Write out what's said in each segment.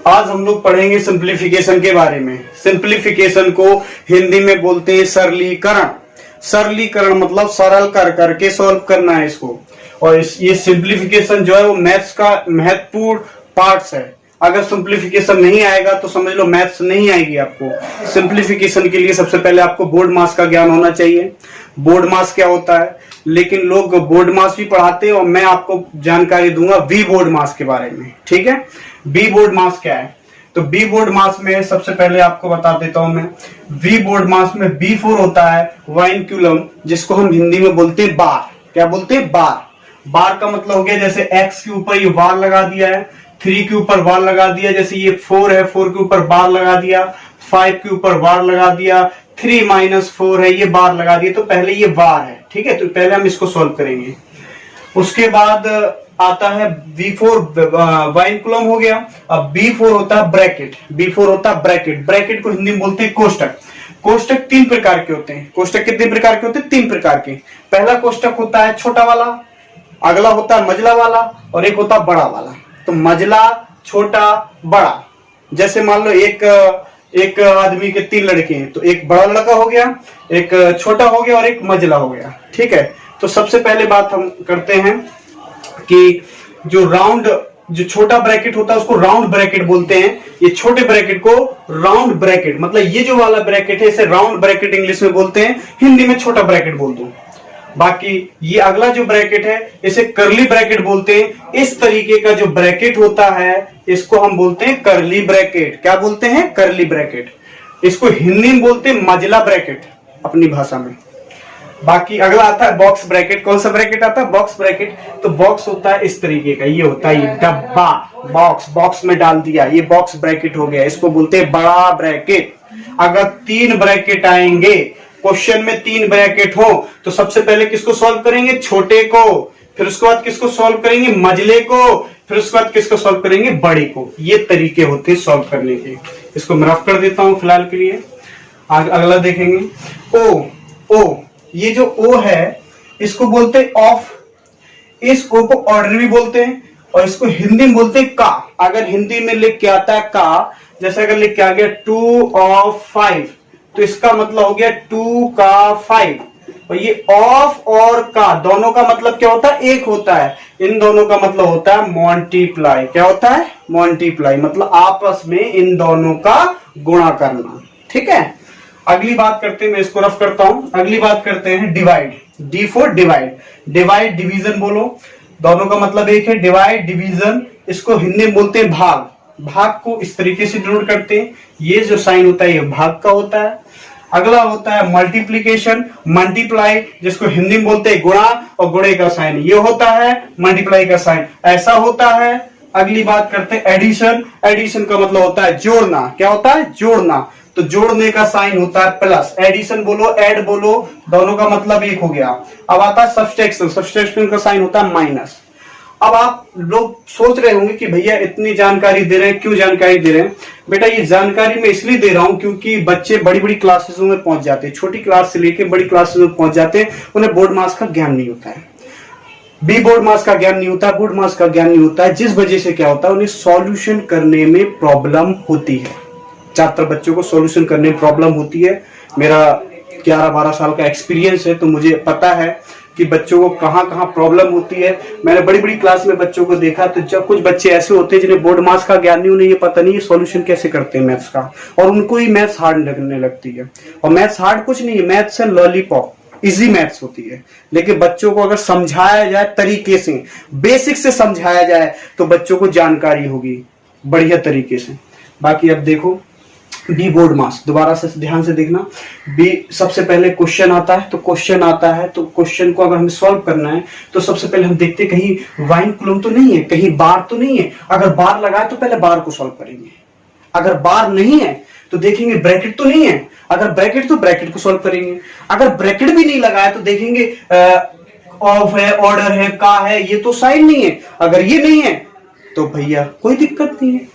आज हम लोग पढ़ेंगे सिंप्लीफिकेशन के बारे में। सिंप्लीफिकेशन को हिंदी में बोलते हैं सरलीकरण। सरलीकरण मतलब सरल कर करके सॉल्व करना है इसको। और ये सिंप्लीफिकेशन जो है वो मैथ्स का महत्वपूर्ण पार्ट्स है। अगर सिंप्लीफिकेशन नहीं आएगा तो समझ लो मैथ्स नहीं आएगी आपको। सिंप्लीफिकेशन के लिए सबसे पहले आपको बोर्ड मास का ज्ञान होना चाहिए। बोर्ड मास क्या होता है, लेकिन लोग बोर्ड मास भी पढ़ाते हैं और मैं आपको जानकारी दूंगा वी बोर्ड मास के बारे में। ठीक है, बी बोर्ड मास क्या है? तो बी बोर्ड मास में सबसे पहले आपको बता देता हूं मैं। वी बोर्ड मास में B4 होता है वाइन कूलम, जिसको हम हिंदी में बोलते हैं बार। क्या बोलते हैं? बार। बार का मतलब हो गया जैसे x के ऊपर ये बार लगा दिया है, 3 के ऊपर बार लगा दिया, जैसे ये 4 है 4 के ऊपर बार लगा दिया, 5 के ऊपर बार लगा दिया, 3 - 4 है ये बार लगा दिया। तो पहले ये बार है, ठीक है। तो पहले हम इसको सॉल्व करेंगे। उसके बाद आता है V4 वाइन कूलम हो गया। अब B4 होता है ब्रैकेट। B4 होता है ब्रैकेट। ब्रैकेट को हिंदी में बोलते हैं कोष्टक। कोष्टक 3 प्रकार के होते हैं। कोष्टक कितने प्रकार के होते हैं? 3 प्रकार के। पहला कोष्टक होता है छोटा वाला, अगला होता है मझला वाला और एक होता है बड़ा वाला। तो मझला, छोटा, बड़ा। जैसे मान लो एक आदमी के 3 लड़के हैं, तो एक बड़ा लड़का हो गया, एक छोटा हो गया और एक मझला हो गया। ठीक है। तो सबसे पहले बात हम करते हैं कि जो छोटा ब्रैकेट होता है उसको राउंड ब्रैकेट बोलते हैं। ये छोटे ब्रैकेट को राउंड ब्रैकेट, मतलब ये जो वाला ब्रैकेट है इसे राउंड ब्रैकेट इंग्लिश में बोलते हैं, हिंदी में छोटा ब्रैकेट बोल दो। बाकी ये अगला जो ब्रैकेट है इसे कर्ली ब्रैकेट बोलते हैं। इस तरीके का जो ब्रैकेट होता है इसको हम बोलते हैं कर्ली ब्रैकेट। क्या बोलते हैं? Curly bracket. इसको हिंदी में बोलते हैं मझला ब्रैकेट अपनी भाषा में। बाकी अगला आता है बॉक्स ब्रैकेट। कौन सा ब्रैकेट आता है? Box bracket. तो बॉक्स होता है इस तरीके का, ये होता है ये डब्बा, बॉक्स में डाल दिया, ये बॉक्स ब्रैकेट हो गया। इसको बोलते हैं बड़ा ब्रैकेट। अगर 3 ब्रैकेट आएंगे, क्वेश्चन में 3 ब्रैकेट हो, तो सबसे पहले किसको सॉल्व करेंगे? छोटे को। फिर उसके बाद किसको सॉल्व करेंगे? मझले को। फिर उसके बाद किसको सॉल्व करेंगे? बड़े को। ये तरीके होते हैं सॉल्व करने के। इसको मैं रफ कर देता हूं फिलहाल के लिए। अगला देखेंगे ओ। ये जो ओ है इसको बोलते हैं ऑफ। इस ओ को ऑर्डर भी बोलते हैं और इसको हिंदी में बोलते हैं का। अगर हिंदी में लिख के आता है का, जैसे अगर लिख के आ गया 2 of 5, तो इसका मतलब हो गया 2 का 5। और ये ऑफ और का दोनों का मतलब क्या होता है? एक होता है। इन दोनों का मतलब होता है मल्टीप्लाई। क्या होता है? मल्टीप्लाई, मतलब आपस में इन दोनों का गुणा करना। ठीक है। अगली बात करते हैं, मैं इसको रफ करता हूं। अगली बात करते हैं divide. D4 divide. Divide division बोलो, दोनों का मतलब एक है। डिवाइड डिवीजन, इसको हिंदी में बोलते हैं भाग। भाग को इस तरीके से डिनोट करते हैं। ये जो साइन होता है ये भाग का होता है। अगला होता है मल्टीप्लीकेशन, मल्टीप्लाई, जिसको हिंदी में बोलते हैं गुणा, और गुणे का साइन ये होता है मल्टीप्लाई का साइन, ऐसा होता है। अगली बात करते हैं एडिशन। एडिशन का मतलब होता है जोड़ना। क्या होता है? जोड़ना। तो जोड़ने का साइन होता है प्लस। एडिशन बोलो, ऐड बोलो, दोनों का मतलब एक हो गया। अब आता है सब्सट्रैक्शन। सब्सट्रैक्शन का साइन होता है माइनस। अब आप लोग सोच रहे होंगे कि भैया इतनी जानकारी दे रहे हैं, क्यों जानकारी दे रहे हैं? बेटा ये जानकारी मैं इसलिए दे रहा हूं क्योंकि बच्चे बड़ी बड़ी क्लासेस में पहुंच जाते हैं, छोटी क्लास से लेकर बड़ी क्लासेस में पहुंच जाते हैं, उन्हें बोर्ड मास का ज्ञान नहीं होता है, बी बोर्ड मास का ज्ञान नहीं होता, बोर्ड मास का ज्ञान नहीं होता है, जिस वजह से क्या होता है उन्हें सॉल्यूशन करने में प्रॉब्लम होती है। छात्र बच्चों को सॉल्यूशन करने में प्रॉब्लम होती है। मेरा 11-12 साल का एक्सपीरियंस है, तो मुझे पता है कि बच्चों को कहां कहां प्रॉब्लम होती है। मैंने बड़ी बड़ी क्लास में बच्चों को देखा, तो जब कुछ बच्चे ऐसे होते हैं जिन्हें बोर्ड मास का ज्ञान नहीं, उन्हें ये पता नहीं है सॉल्यूशन कैसे करते हैं मैथ्स का, और उनको ही मैथ्स हार्ड लगने लगती है। और मैथ्स हार्ड कुछ नहीं है, मैथ्स है लॉलीपॉप, इजी मैथ्स होती है। लेकिन बच्चों को अगर समझाया जाए तरीके से, बेसिक से समझाया जाए, तो बच्चों को जानकारी होगी बढ़िया तरीके से। बाकी अब देखो बी बोर्ड मास, दोबारा से ध्यान से देखना। बी सबसे पहले क्वेश्चन आता है, तो क्वेश्चन आता है तो क्वेश्चन को अगर हमें सॉल्व करना है तो सबसे पहले हम देखते हैं कहीं वाइन कूलम तो नहीं है, कहीं बार तो नहीं है। अगर बार लगाए तो पहले बार को सॉल्व करेंगे। अगर बार नहीं है तो देखेंगे ब्रैकेट तो नहीं है। अगर ब्रैकेट तो ब्रैकेट को सॉल्व करेंगे। अगर ब्रैकेट भी नहीं लगाया तो देखेंगे ऑफ है, ऑर्डर है, का है, ये तो साइन नहीं है। अगर ये नहीं है तो भैया कोई दिक्कत नहीं है,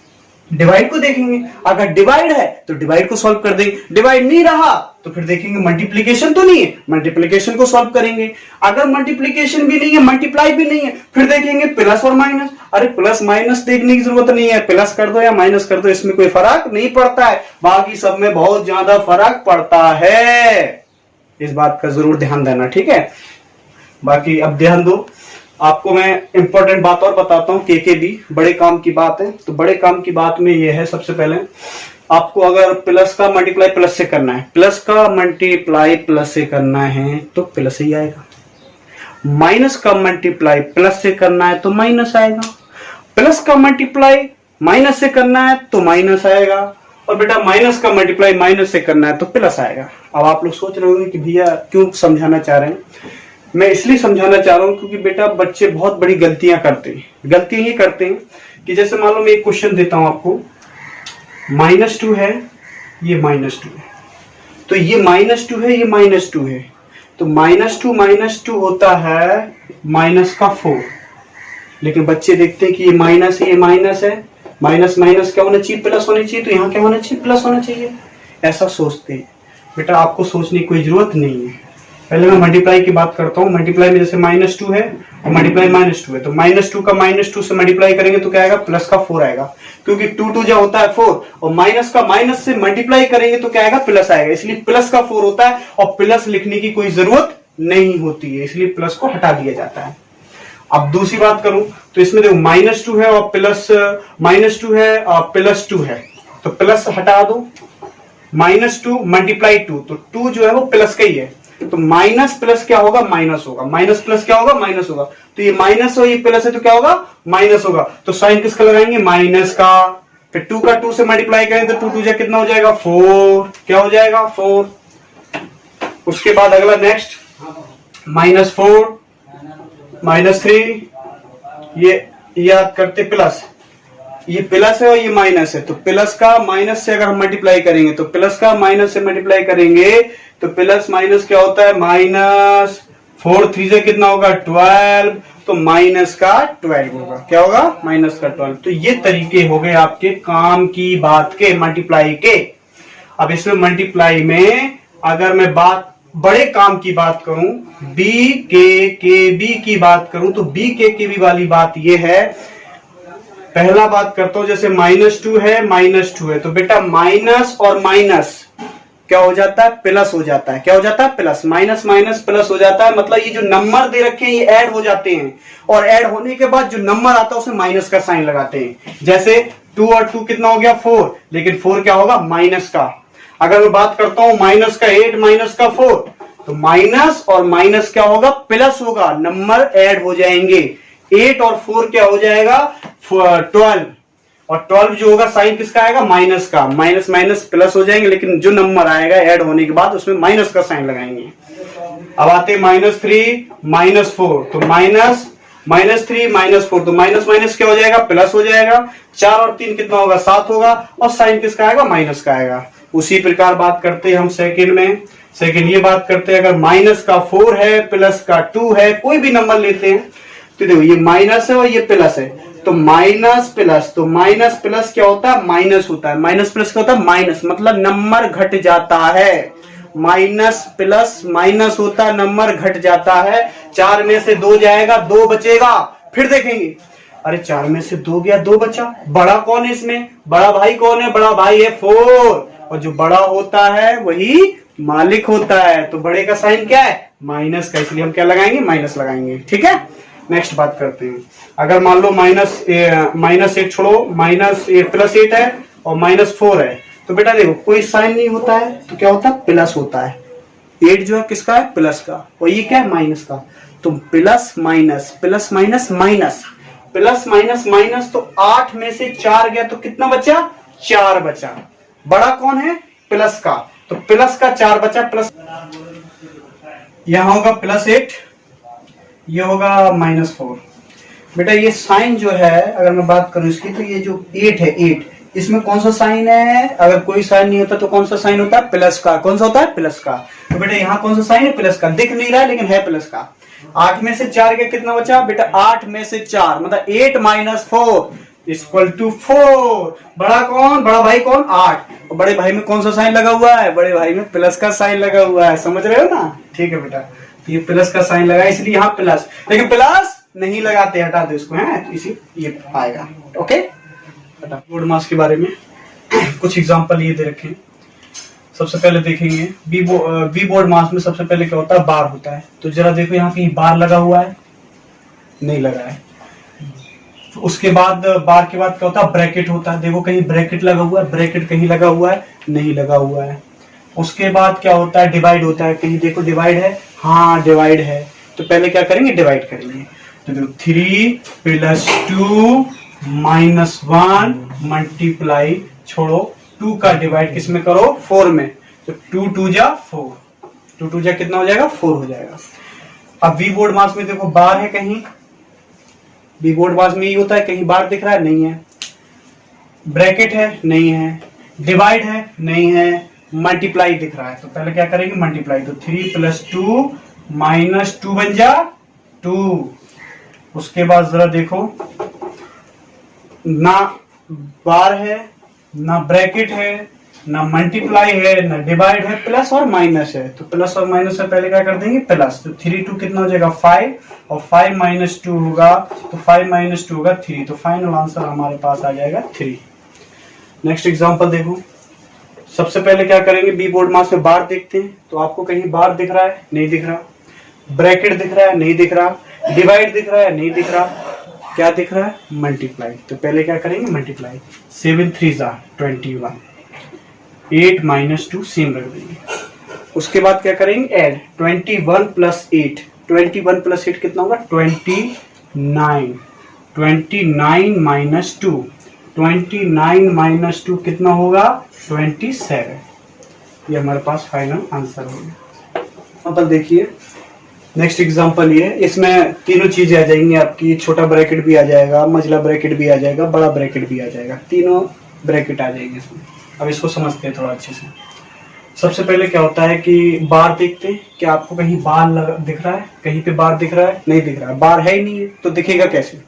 डिवाइड को देखेंगे। अगर डिवाइड है तो डिवाइड को सॉल्व कर देंगे। डिवाइड नहीं रहा तो फिर देखेंगे मल्टीप्लीकेशन तो नहीं है, मल्टीप्लीकेशन को सॉल्व करेंगे। अगर मल्टीप्लीकेशन भी नहीं है, मल्टीप्लाई भी नहीं है, फिर देखेंगे प्लस और माइनस। अरे प्लस माइनस देखने की जरूरत नहीं है, प्लस कर दो या माइनस कर दो, इसमें कोई फर्क नहीं पड़ता है, बाकी सब में बहुत ज्यादा फर्क पड़ता है। इस बात का जरूर ध्यान देना, ठीक है। बाकी अब ध्यान दो, आपको मैं इंपॉर्टेंट बात और बताता हूँ, के भी बड़े काम की बात है। तो बड़े काम की बात में यह है, सबसे पहले आपको अगर प्लस का मल्टीप्लाई प्लस से करना है, प्लस का मल्टीप्लाई प्लस से करना है तो प्लस ही आएगा। माइनस का मल्टीप्लाई प्लस से करना है तो माइनस आएगा। प्लस का मल्टीप्लाई माइनस से करना है तो माइनस आएगा। और बेटा माइनस का मल्टीप्लाई माइनस से करना है तो प्लस आएगा। अब आप लोग सोच रहे होंगे कि भैया क्यों समझाना चाह रहे हैं। मैं इसलिए समझाना चाह रहा हूं क्योंकि बेटा बच्चे बहुत बड़ी गलतियां करते हैं। गलतियां ये करते हैं कि जैसे मान लो मैं एक क्वेश्चन देता हूं आपको, -2 है, ये -2 है, तो ये -2 है, ये -2 है, तो -2 होता है माइनस का 4। लेकिन बच्चे देखते हैं कि ये माइनस है, ये माइनस है, माइनस माइनस क्या होना चाहिए, प्लस होना चाहिए, तो यहाँ क्या होना चाहिए, प्लस होना चाहिए, ऐसा सोचते हैं। बेटा आपको सोचने की कोई जरूरत नहीं है। पहले मैं मल्टीप्लाई की बात करता हूँ। मल्टीप्लाई में जैसे -2 है और मल्टीप्लाई -2 है, तो -2 का -2 से मल्टीप्लाई करेंगे तो क्या आएगा, प्लस का 4 आएगा, क्योंकि 2 जो होता है 4, और माइनस का माइनस से मल्टीप्लाई करेंगे तो क्या आएगा, प्लस आएगा, इसलिए प्लस का 4 होता है। और प्लस लिखने की कोई जरूरत नहीं होती है, इसलिए प्लस को हटा दिया जाता है। अब दूसरी बात करूं तो इसमें देखो -2 है और प्लस -2 है और +2 है, तो प्लस हटा दो, -2 मल्टीप्लाई 2, तो 2 जो है वो प्लस का ही है, तो माइनस प्लस क्या होगा, माइनस होगा, माइनस प्लस क्या होगा, माइनस होगा, तो ये माइनस और ये प्लस है तो क्या होगा, माइनस होगा। तो साइन किसका लगाएंगे, माइनस का। फिर 2 का 2 से मल्टीप्लाई करें तो 2 2 कितना हो जाएगा, 4, क्या हो जाएगा, 4। उसके बाद अगला नेक्स्ट -4 -3, ये याद करते प्लस, ये प्लस है और ये माइनस है, तो प्लस का माइनस से अगर हम मल्टीप्लाई करेंगे तो प्लस का माइनस से मल्टीप्लाई करेंगे तो प्लस माइनस क्या होता है, -4 3 से कितना होगा, 12, तो माइनस का 12 होगा, क्या होगा, माइनस का 12। तो ये तरीके हो गए आपके काम की बात के, मल्टीप्लाई के। अब इसमें मल्टीप्लाई में अगर मैं बात बड़े काम की बात करूं, BKKB की बात करूं, तो BKKB वाली बात यह है, पहला बात करता हूं, जैसे -2 है, -2 है, तो बेटा माइनस और माइनस क्या हो जाता है, प्लस हो जाता है, क्या हो जाता है, प्लस, माइनस माइनस प्लस हो जाता है, मतलब ये जो नंबर दे रखे हैं ये ऐड हो जाते हैं, और ऐड होने के बाद जो नंबर आता है उसमें माइनस का साइन लगाते हैं। जैसे 2 और 2 कितना हो गया, 4, लेकिन 4 क्या होगा, माइनस का। अगर मैं बात करता हूं माइनस का 8 माइनस का 4, तो माइनस और माइनस क्या होगा, प्लस होगा, नंबर ऐड हो जाएंगे, 8 और 4 क्या हो जाएगा, 12, और 12 जो होगा साइन किसका आएगा, माइनस का, माइनस माइनस प्लस हो जाएंगे, लेकिन जो नंबर आएगा ऐड होने के बाद उसमें माइनस का साइन लगाएंगे। अब आते -3 -4, तो -3 -4, तो माइनस माइनस क्या हो जाएगा, प्लस हो जाएगा, 4 और 3 कितना होगा, 7 होगा, और साइन किसका आएगा, माइनस का आएगा। उसी प्रकार बात करते हैं हम सेकंड में, सेकंड ये बात करते हैं, अगर माइनस का 4 है, प्लस का 2 है, कोई भी नंबर लेते हैं, तो देखो ये माइनस है और ये प्लस है, तो माइनस प्लस, तो माइनस प्लस क्या होता है, माइनस होता है, माइनस प्लस क्या होता है, माइनस, मतलब नंबर घट जाता है, माइनस प्लस माइनस होता है, नंबर घट जाता है। 4 में से 2 जाएगा, 2 बचेगा, फिर देखेंगे, अरे 4 में से 2 गया, 2 बचा, बड़ा कौन है इसमें, बड़ा भाई कौन है, बड़ा भाई है 4, और जो बड़ा होता है वही मालिक होता है, तो बड़े का साइन क्या है, माइनस का, इसलिए हम क्या लगाएंगे, माइनस लगाएंगे, ठीक है। नेक्स्ट बात करते हैं, अगर मान लो -8 छोड़ो, +8 है और -4 है, तो बेटा देखो कोई साइन नहीं होता है, तो क्या होता है, प्लस होता है, 8 जो है किसका है, प्लस का, और ये क्या है, माइनस का, तो plus minus plus minus minus, plus minus minus, तो 8 में से 4 गया तो कितना बचा, 4 बचा, बड़ा कौन है, प्लस का, तो प्लस का 4 बचा, प्लस यहां होगा +8, ये होगा -4। बेटा ये साइन जो है, अगर मैं बात करूं इसकी, तो ये जो 8 है, 8 इसमें कौन सा साइन है, अगर कोई साइन नहीं होता तो कौन सा साइन होता है, प्लस का, कौन सा होता है, प्लस का, तो बेटा यहाँ कौन सा साइन है, प्लस का, दिख नहीं रहा है लेकिन है प्लस का। 8 में से 4 के कितना बचा बेटा, 8 में से 4 मतलब 8 - 4 = 4, बड़ा कौन, बड़ा भाई कौन, 8, और बड़े भाई में कौन सा साइन लगा हुआ है, बड़े भाई में प्लस का साइन लगा हुआ है, समझ रहे हो ना, ठीक है बेटा, तो ये प्लस का साइन लगा इसलिए यहाँ प्लस, लेकिन प्लस नहीं लगाते, हटा दो इसको, है इसी ये आएगा। ओके, बोर्ड मास के बारे में कुछ एग्जांपल ये दे रखे हैं। सबसे पहले देखेंगे वी बोर्ड मास में सबसे पहले क्या होता है, बार होता है। तो जरा देखो यहाँ कहीं बार लगा हुआ है, नहीं लगा है। उसके बाद बार के बाद क्या होता है, ब्रैकेट होता है। देखो कहीं ब्रैकेट लगा हुआ है, ब्रैकेट कहीं लगा हुआ है, नहीं लगा हुआ है। उसके बाद क्या होता है, डिवाइड होता है। कहीं देखो डिवाइड है, हाँ डिवाइड है। तो पहले क्या करेंगे, डिवाइड करेंगे। तो देखो 3 + 2 - 1 मल्टीप्लाई, छोड़ो 2 का डिवाइड किस में करो, 4 में। तो 2 × 2 = 4, 2 × 2 = कितना हो जाएगा, 4 हो जाएगा। अब वी बोर्ड मास में देखो बार है, कहीं वी बोर्ड मास में ये होता है, कहीं बार दिख रहा है, नहीं है। ब्रैकेट है, नहीं है। डिवाइड है, नहीं है। मल्टीप्लाई दिख रहा है, तो पहले क्या करेंगे, मल्टीप्लाई। तो 3 + 2 - 2 बन जा 2। उसके बाद जरा देखो, ना बार है, ना ब्रैकेट है, ना मल्टीप्लाई है, ना डिवाइड है, प्लस और माइनस है। तो प्लस और माइनस से पहले क्या कर देंगे, प्लस। तो 3 × 2 कितना हो जाएगा, 5, और 5 - 2 होगा, तो 5 - 2 होगा 3। तो फाइनल आंसर हमारे पास आ जाएगा 3। नेक्स्ट एग्जांपल देखो। सबसे पहले क्या करेंगे, बी बोर्ड मास में बार देखते हैं। तो आपको कहीं बार दिख रहा है, नहीं दिख रहा। ब्रैकेट दिख रहा है, नहीं दिख रहा। डिवाइड दिख रहा है, नहीं दिख रहा। क्या दिख रहा है, मल्टीप्लाई। तो पहले क्या करेंगे, मल्टीप्लाई। 7 × 3 = 21, 8 - 2 सेम रख देंगे। उसके बाद क्या करेंगे, ऐड। 21 + 8, 21 + 8 कितना होगा, 29। 29 - 2, 29 - 2 कितना होगा, 27। ये हमारे पास फाइनल आंसर होगा। अब देखिए नेक्स्ट एग्जांपल ये, इसमें तीनों चीजें आ जाएंगी आपकी। छोटा ब्रैकेट भी आ जाएगा, मझला ब्रैकेट भी आ जाएगा, बड़ा ब्रैकेट भी आ जाएगा, तीनों ब्रैकेट आ जाएंगे इसमें। अब इसको समझते हैं थोड़ा अच्छे से। सबसे पहले क्या होता है कि बार देखते हैं। क्या आपको कहीं बार दिख रहा है, कहीं पे बार दिख रहा है, नहीं दिख रहा है। बार है ही नहीं है, तो दिखेगा कैसे।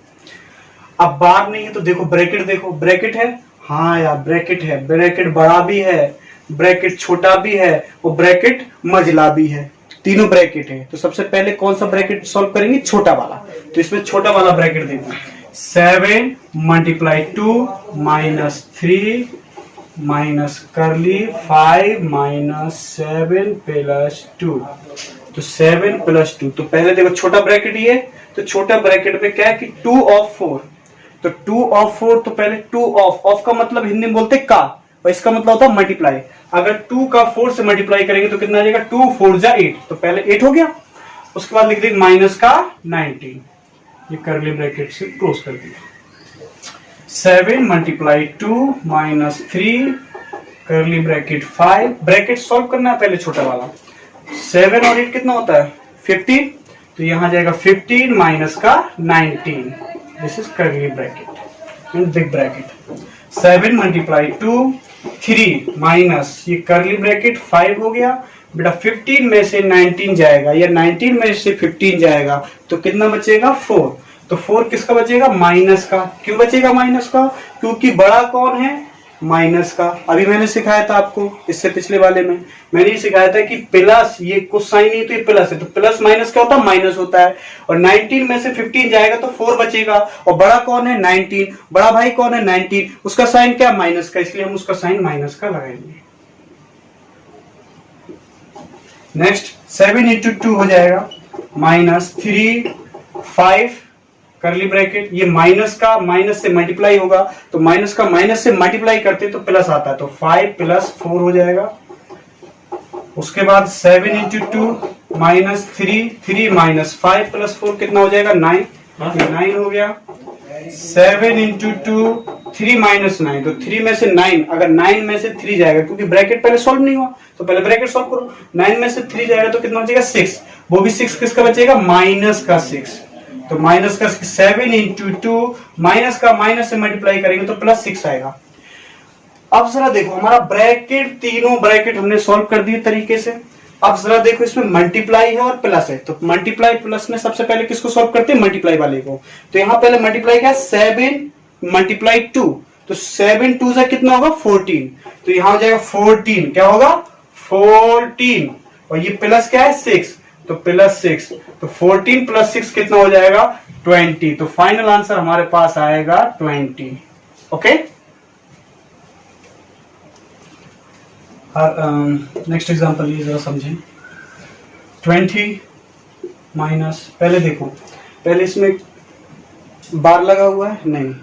अब बार नहीं है तो देखो ब्रैकेट, देखो ब्रैकेट है, हाँ यार ब्रैकेट है। ब्रैकेट बड़ा भी है, ब्रैकेट छोटा भी है, और ब्रैकेट मझला भी है। तीनों ब्रैकेट है। तो सबसे पहले कौन सा ब्रैकेट सॉल्व करेंगे, छोटा वाला। तो इसमें छोटा वाला ब्रैकेट देखो, 7 × 2 - 3 कर्ली 5 - 7 + 2। तो 7 + 2। तो पहले देखो छोटा ब्रैकेट ये, तो छोटा ब्रैकेट में क्या है कि 2 of 4। तो 2 of 4, तो पहले 2 ऑफ का मतलब हिंदी में बोलते का, और इसका मतलब होता है मल्टीप्लाई। अगर 2 का 4 से मल्टीप्लाई करेंगे तो कितना आ जाएगा, 2 × 4 = 8। तो पहले 8 हो गया। उसके बाद लिख देंगे माइनस का 19, ये कर्ली ब्रैकेट से क्लोज कर दिया। 7 × 2 - 3 कर्ली ब्रैकेट 5। ब्रैकेट सॉल्व करना है पहले छोटा वाला। 7 और 8 कितना होता है, 15। तो यहां जाएगा 15 माइनस का 19। This is curly bracket in big bracket. 7 × 2 3 minus ये कर्ली ब्रैकेट 5 हो गया बेटा। 15 में से 19 जाएगा, या 19 में से 15 जाएगा, तो कितना बचेगा, 4। तो 4 किसका बचेगा, माइनस का। क्यों बचेगा माइनस का, क्योंकि बड़ा कौन है, माइनस का। अभी मैंने सिखाया था आपको, इससे पिछले वाले में मैंने ये सिखाया था कि प्लस, ये कुछ साइन नहीं तो ये प्लस है, तो प्लस माइनस क्या होता है, माइनस होता है। और 19 में से 15 जाएगा तो 4 बचेगा, और बड़ा कौन है, 19। बड़ा भाई कौन है, 19। उसका साइन क्या, माइनस का, इसलिए हम उसका साइन माइनस का लगाएंगे। नेक्स्ट 7 × 2 हो जाएगा -3 5 कर्ली ब्रैकेट। ये माइनस का माइनस से मल्टीप्लाई होगा, तो माइनस का माइनस से मल्टीप्लाई करते तो प्लस आता है, तो 5 + 4 हो जाएगा। उसके बाद 7 × 2 -3 3 - 5 + 4 कितना हो जाएगा, 9। 9 हो गया। 7 × 2 3 - 9, तो 3 में से 9, अगर 9 में से 3 जाएगा, क्योंकि ब्रैकेट पहले सॉल्व नहीं हुआ, तो पहले ब्रैकेट सॉल्व करो। 9 में से 3 जाएगा तो कितना बचेगा, 6। वो भी 6 किसका बचेगा, माइनस का 6। तो माइनस का 7 × 2 माइनस का माइनस से मल्टीप्लाई करेंगे तो +6 आएगा। अब जरा देखो हमारा ब्रैकेट, तीनों ब्रैकेट हमने सॉल्व कर दिए तरीके से। अब जरा देखो इसमें मल्टीप्लाई है और प्लस है, तो मल्टीप्लाई प्लस में सबसे पहले किसको सॉल्व करते हैं, मल्टीप्लाई वाले को। तो यहां पहले मल्टीप्लाई क्या, 7 × 2। तो 7 × 2 से कितना होगा, 14। तो यहां हो जाएगा 14, क्या होगा, 14। और ये प्लस क्या है, 6, तो +6। तो 14 + 6 कितना हो जाएगा, 20। तो फाइनल आंसर हमारे पास आएगा 20। ओके, नेक्स्ट एग्जांपल ये जरा समझें। 20 माइनस, पहले देखो, पहले इसमें बार लगा हुआ है नहीं,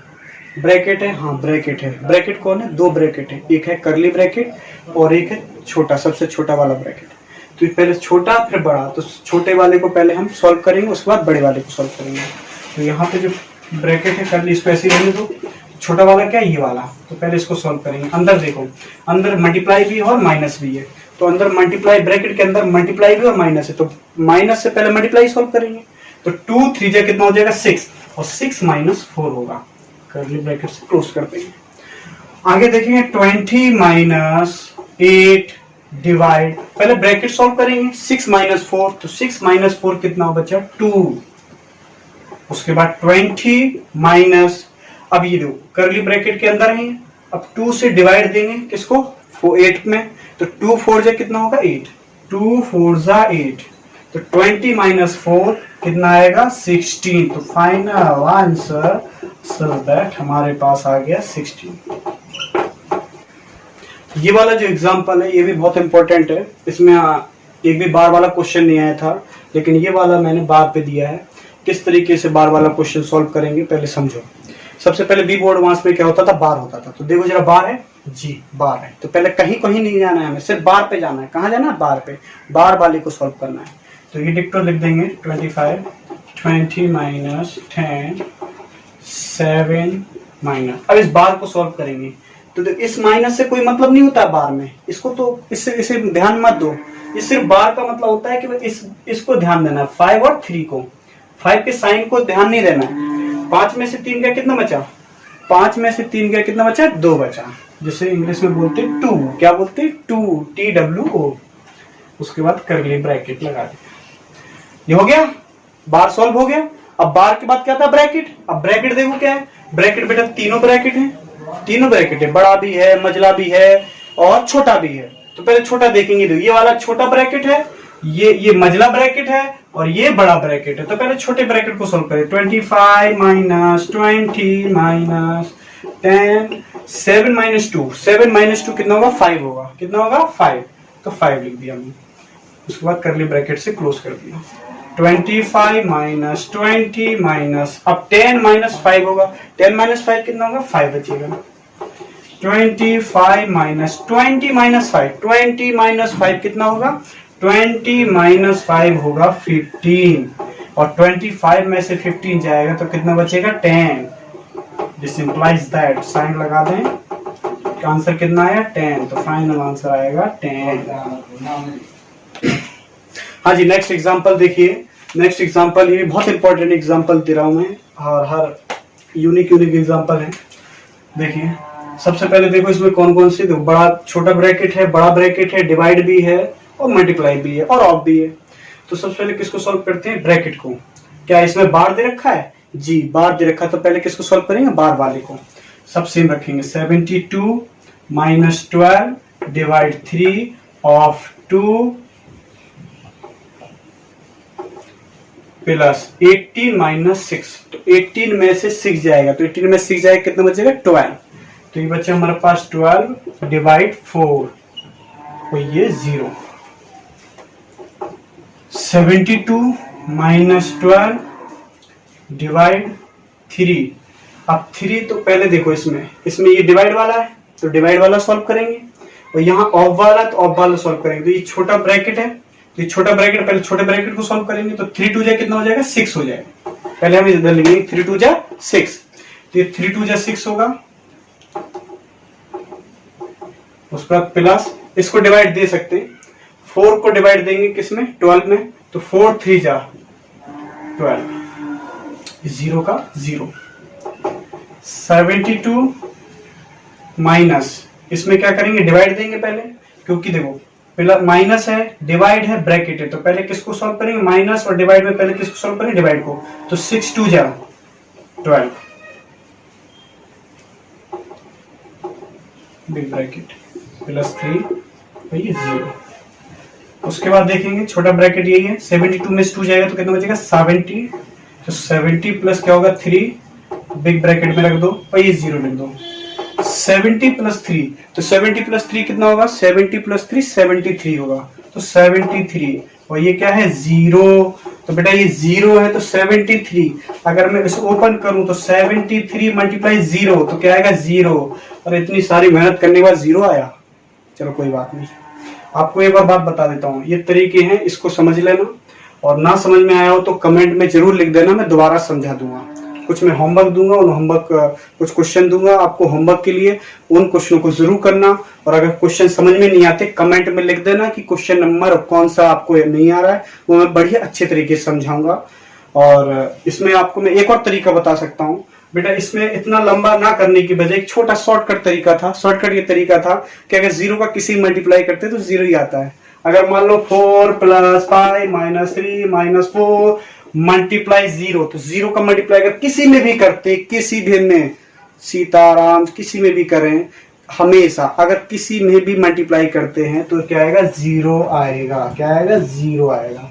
ब्रैकेट है, हाँ ब्रैकेट है। ब्रैकेट कौन है? दो ब्रैकेट है, एक है करली ब्रैकेट और एक है छोटा, सबसे छोटा वाला ब्रैकेट। तो पहले छोटा फिर बड़ा, तो छोटे वाले को पहले हम सॉल्व करेंगे, उसके बाद बड़े वाले को सॉल्व करेंगे। तो यहाँ पे जो ब्रैकेट है करली, इसको ऐसे रहने दो। छोटा वाला क्या है? ये वाला। तो पहले इसको सॉल्व करेंगे। अंदर देखो, अंदर मल्टीप्लाई भी है और माइनस भी है। तो अंदर मल्टीप्लाई, ब्रैकेट के अंदर मल्टीप्लाई भी और माइनस है, तो माइनस से पहले मल्टीप्लाई सॉल्व करेंगे। तो 2 3 जा कितना हो जाएगा? 6, और 6 माइनस 4 होगा। करली ब्रैकेट से क्लोज कर देंगे। आगे देखेंगे 20 माइनस 8 डिवाइड, पहले ब्रैकेट सॉल्व करेंगे। 6 माइनस 4, तो 6 माइनस 4 कितना बचा? 2। उसके बाद 20 माइनस, अब ये दो करली ब्रैकेट के अंदर है, अब 2 से डिवाइड देंगे किसको? 8 में। तो 2 4 जा कितना होगा? 8। 2 4 जा 8। तो 20 माइनस 4 कितना आएगा? 16। तो फाइनल आंसर सो दैट हमारे पास आ गया 16। ये वाला जो एग्जांपल है ये भी बहुत इंपॉर्टेंट है। इसमें एक भी बार वाला क्वेश्चन नहीं आया था, लेकिन ये वाला मैंने बार पे दिया है। किस तरीके से बार वाला क्वेश्चन सॉल्व करेंगे पहले समझो। सबसे पहले बी बोर्ड एडवांस में क्या होता था? बार होता था। तो देखो जरा, बार है जी, बार है। तो पहले कहीं नहीं जाना है, हमें सिर्फ बार पे जाना है। कहाँ जाना है? बार पे। बार वाले को सॉल्व करना है। तो ये डिक्टो लिख देंगे 25, 20 माइनस 10, 7 माइनस। अब इस बार को सॉल्व करेंगे। तो इस माइनस से कोई मतलब नहीं होता बार में, इसको तो इसे ध्यान मत दो। ये सिर्फ बार का मतलब होता है कि इसको ध्यान देना है, 5 और 3 को। 5 के साइन को ध्यान नहीं देना है। 5 में से 3 का कितना बचा? 5 में से 3 का कितना बचा? 2 बचा। जिसे इंग्लिश में बोलते 2, क्या बोलते? 2, TWO। उसके बाद करली ब्रैकेट लगा दिया। ये हो गया, बार सॉल्व हो गया। अब बार के बाद क्या था? ब्रैकेट। अब ब्रैकेट देखो क्या है? ब्रैकेट बेटा तीनों ब्रैकेट है, तीनों ब्रैकेट है, बड़ा भी है, मझला भी है और छोटा भी है। तो पहले छोटा देखेंगे। तो ये वाला छोटा ब्रैकेट है, ये मझला ब्रैकेट है और ये बड़ा ब्रैकेट है। तो पहले छोटे ब्रैकेट को सॉल्व करें। 25 माइनस 20 माइनस 10, 7 माइनस 2, 7 माइनस 2 कितना होगा? 5 होगा। कितना होगा? 5। तो 5 लिख दिया हमने। उसके बाद करली ब्रैकेट से क्लोज कर दिया। 25 माइनस 20 माइनस, अब 10 माइनस 5 होगा। 10 माइनस 5 कितना होगा? 5 बचेगा। 25 माइनस 20 माइनस 5, 20 माइनस 5 कितना होगा? 20 माइनस 5 होगा 15, और 25 में से 15 जाएगा तो कितना बचेगा? 10। दिस इंप्लाइज दैट, साइन लगा दें। आंसर कितना आया? 10। तो फाइनल आंसर आएगा 10। हाँ जी, नेक्स्ट एग्जांपल देखिए। नेक्स्ट एग्जांपल, ये बहुत इंपॉर्टेंट एग्जांपल दे रहा हूं मैं, और हर यूनिक एग्जांपल है। देखिए सबसे पहले देखो इसमें कौन कौन सी, देखो बड़ा छोटा ब्रैकेट है, बड़ा ब्रैकेट है, डिवाइड भी है और मल्टीप्लाई भी है और ऑफ भी है। तो सबसे पहले किसको सॉल्व करते हैं? ब्रैकेट को। क्या इसमें बार दे रखा है? जी बार दे रखा है। तो पहले किसको सॉल्व करेंगे? बार वाले को। सब सेम रखेंगे। 72 minus 12 divide 3 of 2 plus 18 minus 6। तो 18 में से 6 जाएगा, तो 18 में 6 जाएगा कितना बचेगा? 12। तो ये बच्चा हमारे पास 12 डिवाइड 4 और ये 0। 72 माइनस 12 डिवाइड 3। अब 3 तो पहले देखो इसमें ये डिवाइड वाला है तो डिवाइड वाला सॉल्व करेंगे, और यहाँ ऑफ वाला तो ऑफ वाला सॉल्व करेंगे। तो ये छोटा ब्रैकेट है, तो ये छोटा ब्रैकेट, पहले छोटे ब्रैकेट को सॉल्व करेंगे। तो 3 2 जा कितना हो जाएगा? 6 हो जाएगा। पहले हम इधर लिखेंगे 3 2 जा 6। तो ये 3 2 जा 6 होगा। उसके बाद प्लस, इसको डिवाइड दे सकते हैं। 4 को डिवाइड देंगे किसमें? 12 में। तो 4 3 जा 12, 0 का 0। 72 माइनस, इसमें क्या करेंगे? डिवाइड देंगे पहले, क्योंकि देखो प्लस माइनस है, डिवाइड है, ब्रैकेट है। तो पहले किसको सॉल्व करेंगे? माइनस और डिवाइड में पहले किसको सॉल्व करेंगे? डिवाइड को। तो 6 2 जा 12 बिग ब्रैकेट प्लस 3 ये 0। उसके बाद देखेंगे छोटा ब्रैकेट यही है। 72 में से 2 जाएगा तो कितना बचेगा? 70 तो 70 प्लस क्या होगा 3, बिग ब्रैकेट में रख दो और ये 0 लिख दो। 70 प्लस 3, तो 70 प्लस 3 कितना होगा, 70 प्लस 3 73 होगा, तो 73, और ये क्या है 0, तो बेटा ये 0 है तो 73, अगर मैं इसको ओपन करूं तो 73 मल्टीप्लाई 0 तो क्या आएगा 0, और इतनी सारी मेहनत करने के बाद 0 आया। चलो कोई बात नहीं, आपको एक और बात बता देता हूँ, ये तरीके हैं, इसको समझ लेना, और ना समझ में आया हो तो कमेंट में जरूर लिख देना, मैं दोबारा समझा दूंगा। कुछ मैं होमवर्क दूंगा, उन होमवर्क कुछ क्वेश्चन दूंगा आपको होमवर्क के लिए, उन क्वेश्चनों को जरूर करना, और अगर क्वेश्चन समझ में नहीं आते कमेंट में लिख देना कि क्वेश्चन नंबर कौन सा आपको नहीं आ रहा है, वो मैं बढ़िया अच्छे तरीके से समझाऊंगा। और इसमें आपको मैं एक और तरीका बता सकता हूँ बेटा, इसमें इतना लंबा ना करने की बजाय एक छोटा शॉर्टकट तरीका था, शॉर्टकट ये तरीका था कि अगर 0 का किसी मल्टीप्लाई करते तो 0 ही आता है। अगर मान लो 4 प्लस 5 माइनस 3 माइनस 4 मल्टीप्लाई 0, तो 0 का मल्टीप्लाई अगर किसी में भी करते, किसी भी में, सीताराम किसी में भी करें, हमेशा अगर किसी में भी मल्टीप्लाई करते हैं तो क्या आएगा 0 आएगा, क्या आएगा 0 आएगा।